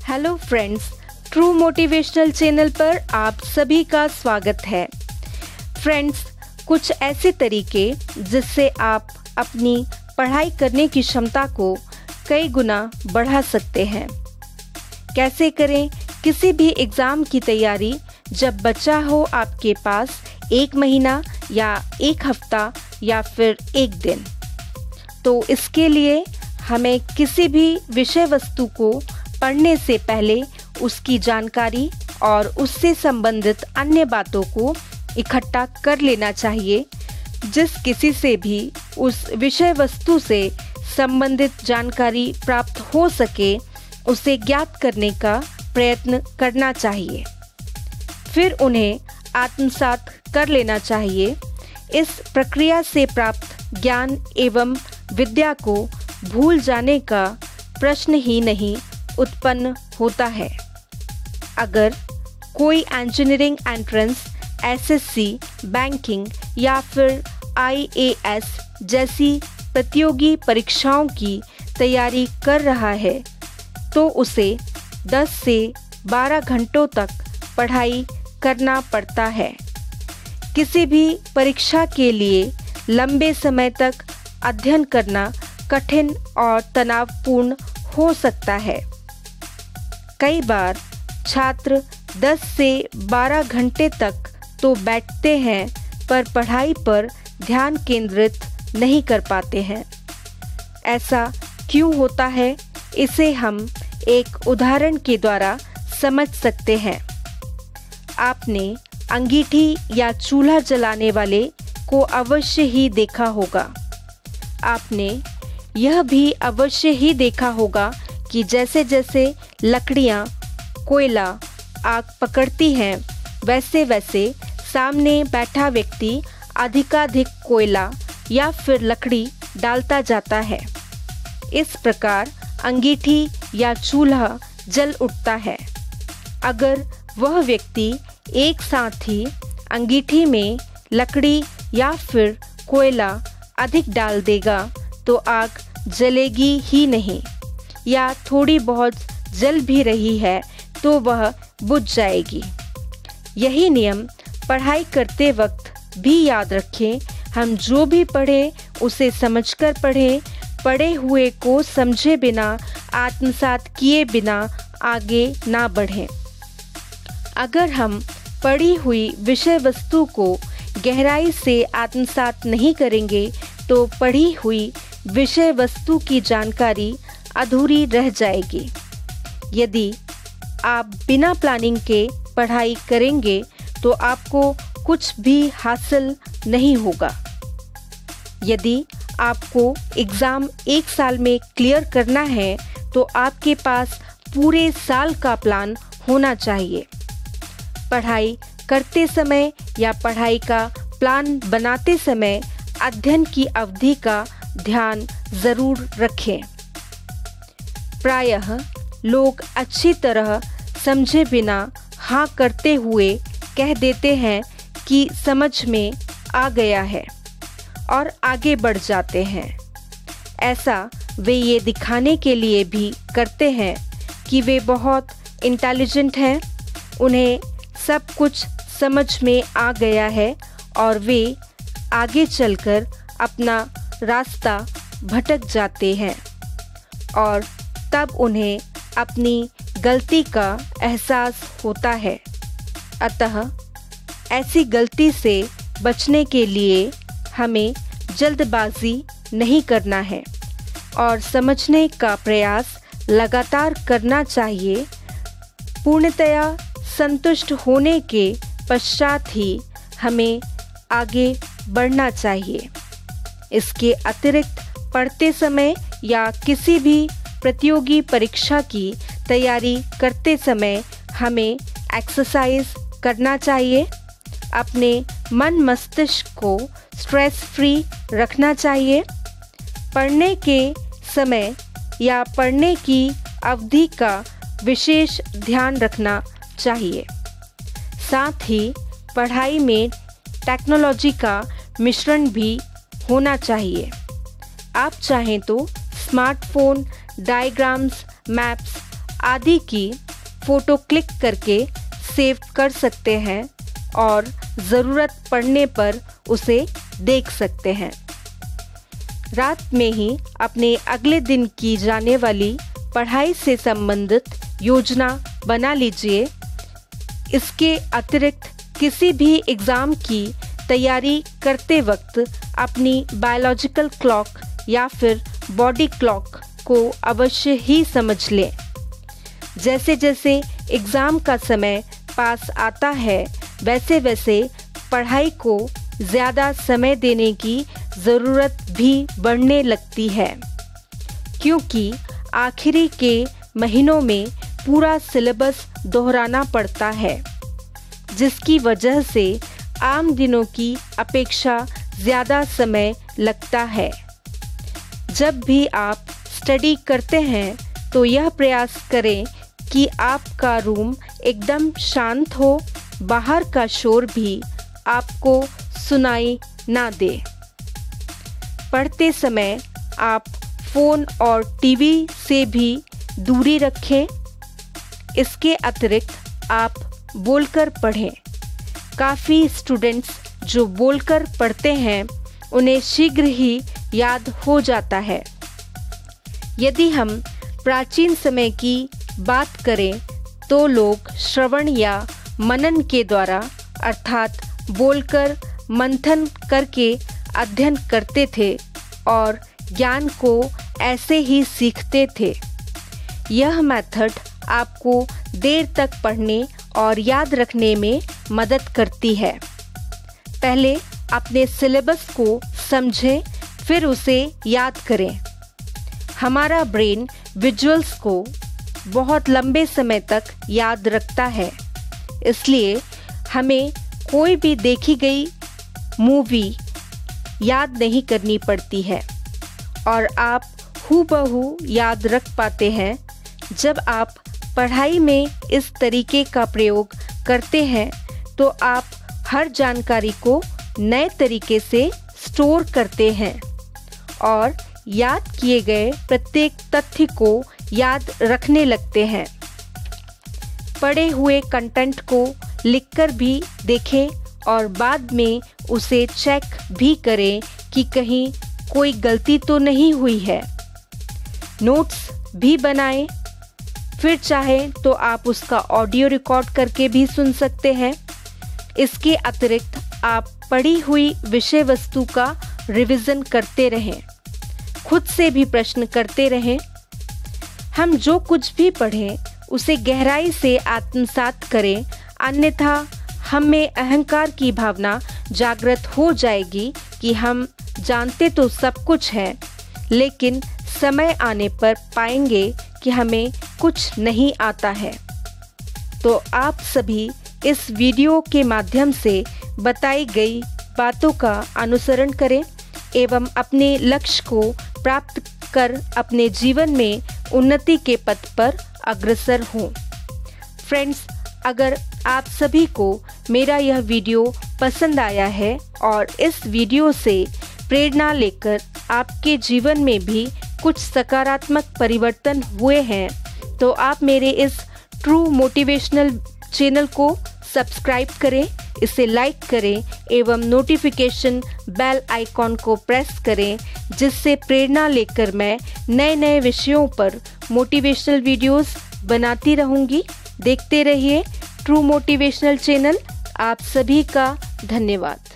Hello friends, true motivational channel पर आप सभी का स्वागत है। फ्रेंड्स, कुछ ऐसे तरीके जिससे आप अपनी पढ़ाई करने की क्षमता को कई गुना बढ़ा सकते हैं। कैसे करें किसी भी एग्ज़ाम की तैयारी जब बचा हो आपके पास 1 महीना या 1 हफ्ता या फिर 1 दिन। तो इसके लिए हमें किसी भी विषय वस्तु को पढ़ने से पहले उसकी जानकारी और उससे संबंधित अन्य बातों को इकट्ठा कर लेना चाहिए। जिस किसी से भी उस विषय वस्तु से संबंधित जानकारी प्राप्त हो सके उसे ज्ञात करने का प्रयत्न करना चाहिए, फिर उन्हें आत्मसात कर लेना चाहिए। इस प्रक्रिया से प्राप्त ज्ञान एवं विद्या को भूल जाने का प्रश्न ही नहीं उत्पन्न होता है। अगर कोई इंजीनियरिंग एंट्रेंस, एसएससी, बैंकिंग या फिर आईएएस जैसी प्रतियोगी परीक्षाओं की तैयारी कर रहा है तो उसे 10 से 12 घंटों तक पढ़ाई करना पड़ता है। किसी भी परीक्षा के लिए लंबे समय तक अध्ययन करना कठिन और तनावपूर्ण हो सकता है। कई बार छात्र 10 से 12 घंटे तक तो बैठते हैं पर पढ़ाई पर ध्यान केंद्रित नहीं कर पाते हैं। ऐसा क्यों होता है, इसे हम एक उदाहरण के द्वारा समझ सकते हैं। आपने अंगीठी या चूल्हा जलाने वाले को अवश्य ही देखा होगा। आपने यह भी अवश्य ही देखा होगा कि जैसे जैसे लकड़ियाँ, कोयला आग पकड़ती हैं वैसे वैसे सामने बैठा व्यक्ति अधिकाधिक कोयला या फिर लकड़ी डालता जाता है। इस प्रकार अंगीठी या चूल्हा जल उठता है। अगर वह व्यक्ति एक साथ ही अंगीठी में लकड़ी या फिर कोयला अधिक डाल देगा तो आग जलेगी ही नहीं, या थोड़ी बहुत जल भी रही है तो वह बुझ जाएगी। यही नियम पढ़ाई करते वक्त भी याद रखें। हम जो भी पढ़ें उसे समझकर पढ़ें, पढ़े हुए को समझे बिना, आत्मसात किए बिना आगे ना बढ़ें। अगर हम पढ़ी हुई विषय वस्तु को गहराई से आत्मसात नहीं करेंगे तो पढ़ी हुई विषय वस्तु की जानकारी अधूरी रह जाएगी। यदि आप बिना प्लानिंग के पढ़ाई करेंगे तो आपको कुछ भी हासिल नहीं होगा। यदि आपको एग्ज़ाम 1 साल में क्लियर करना है तो आपके पास पूरे साल का प्लान होना चाहिए। पढ़ाई करते समय या पढ़ाई का प्लान बनाते समय अध्ययन की अवधि का ध्यान ज़रूर रखें। प्रायः लोग अच्छी तरह समझे बिना हाँ करते हुए कह देते हैं कि समझ में आ गया है और आगे बढ़ जाते हैं। ऐसा वे ये दिखाने के लिए भी करते हैं कि वे बहुत इंटेलिजेंट हैं, उन्हें सब कुछ समझ में आ गया है और वे आगे चलकर अपना रास्ता भटक जाते हैं और तब उन्हें अपनी गलती का एहसास होता है। अतः ऐसी गलती से बचने के लिए हमें जल्दबाजी नहीं करना है और समझने का प्रयास लगातार करना चाहिए। पूर्णतया संतुष्ट होने के पश्चात ही हमें आगे बढ़ना चाहिए। इसके अतिरिक्त पढ़ते समय या किसी भी प्रतियोगी परीक्षा की तैयारी करते समय हमें एक्सरसाइज करना चाहिए। अपने मन मस्तिष्क को स्ट्रेस फ्री रखना चाहिए। पढ़ने के समय या पढ़ने की अवधि का विशेष ध्यान रखना चाहिए। साथ ही पढ़ाई में टेक्नोलॉजी का मिश्रण भी होना चाहिए। आप चाहें तो स्मार्टफोन, डायग्राम्स, मैप्स आदि की फ़ोटो क्लिक करके सेव कर सकते हैं और ज़रूरत पड़ने पर उसे देख सकते हैं। रात में ही अपने अगले दिन की जाने वाली पढ़ाई से संबंधित योजना बना लीजिए। इसके अतिरिक्त किसी भी एग्ज़ाम की तैयारी करते वक्त अपनी बायोलॉजिकल क्लॉक या फिर बॉडी क्लॉक को अवश्य ही समझ लें। जैसे जैसे एग्ज़ाम का समय पास आता है वैसे वैसे पढ़ाई को ज़्यादा समय देने की ज़रूरत भी बढ़ने लगती है, क्योंकि आखिरी के महीनों में पूरा सिलेबस दोहराना पड़ता है, जिसकी वजह से आम दिनों की अपेक्षा ज़्यादा समय लगता है। जब भी आप स्टडी करते हैं तो यह प्रयास करें कि आपका रूम एकदम शांत हो, बाहर का शोर भी आपको सुनाई ना दे। पढ़ते समय आप फ़ोन और टीवी से भी दूरी रखें। इसके अतिरिक्त आप बोलकर पढ़ें। काफ़ी स्टूडेंट्स जो बोलकर पढ़ते हैं उन्हें शीघ्र ही याद हो जाता है। यदि हम प्राचीन समय की बात करें तो लोग श्रवण या मनन के द्वारा अर्थात बोलकर मंथन करके अध्ययन करते थे और ज्ञान को ऐसे ही सीखते थे। यह मेथड आपको देर तक पढ़ने और याद रखने में मदद करती है। पहले अपने सिलेबस को समझें, फिर उसे याद करें। हमारा ब्रेन विजुअल्स को बहुत लंबे समय तक याद रखता है, इसलिए हमें कोई भी देखी गई मूवी याद नहीं करनी पड़ती है और आप हूबहू याद रख पाते हैं। जब आप पढ़ाई में इस तरीके का प्रयोग करते हैं तो आप हर जानकारी को नए तरीके से स्टोर करते हैं और याद किए गए प्रत्येक तथ्य को याद रखने लगते हैं। पढ़े हुए कंटेंट को लिखकर भी देखें और बाद में उसे चेक भी करें कि कहीं कोई गलती तो नहीं हुई है। नोट्स भी बनाएं, फिर चाहें तो आप उसका ऑडियो रिकॉर्ड करके भी सुन सकते हैं। इसके अतिरिक्त आप पढ़ी हुई विषय वस्तु का रिवीजन करते रहें, खुद से भी प्रश्न करते रहें। हम जो कुछ भी पढ़ें उसे गहराई से आत्मसात करें, अन्यथा हम में अहंकार की भावना जागृत हो जाएगी कि हम जानते तो सब कुछ है, लेकिन समय आने पर पाएंगे कि हमें कुछ नहीं आता है। तो आप सभी इस वीडियो के माध्यम से बताई गई बातों का अनुसरण करें एवं अपने लक्ष्य को प्राप्त कर अपने जीवन में उन्नति के पथ पर अग्रसर हों। फ्रेंड्स, अगर आप सभी को मेरा यह वीडियो पसंद आया है और इस वीडियो से प्रेरणा लेकर आपके जीवन में भी कुछ सकारात्मक परिवर्तन हुए हैं, तो आप मेरे इस ट्रू मोटिवेशनल चैनल को सब्सक्राइब करें, इसे लाइक करें एवं नोटिफिकेशन बेल आइकॉन को प्रेस करें, जिससे प्रेरणा लेकर मैं नए नए विषयों पर मोटिवेशनल वीडियोस बनाती रहूंगी। देखते रहिए ट्रू मोटिवेशनल चैनल। आप सभी का धन्यवाद।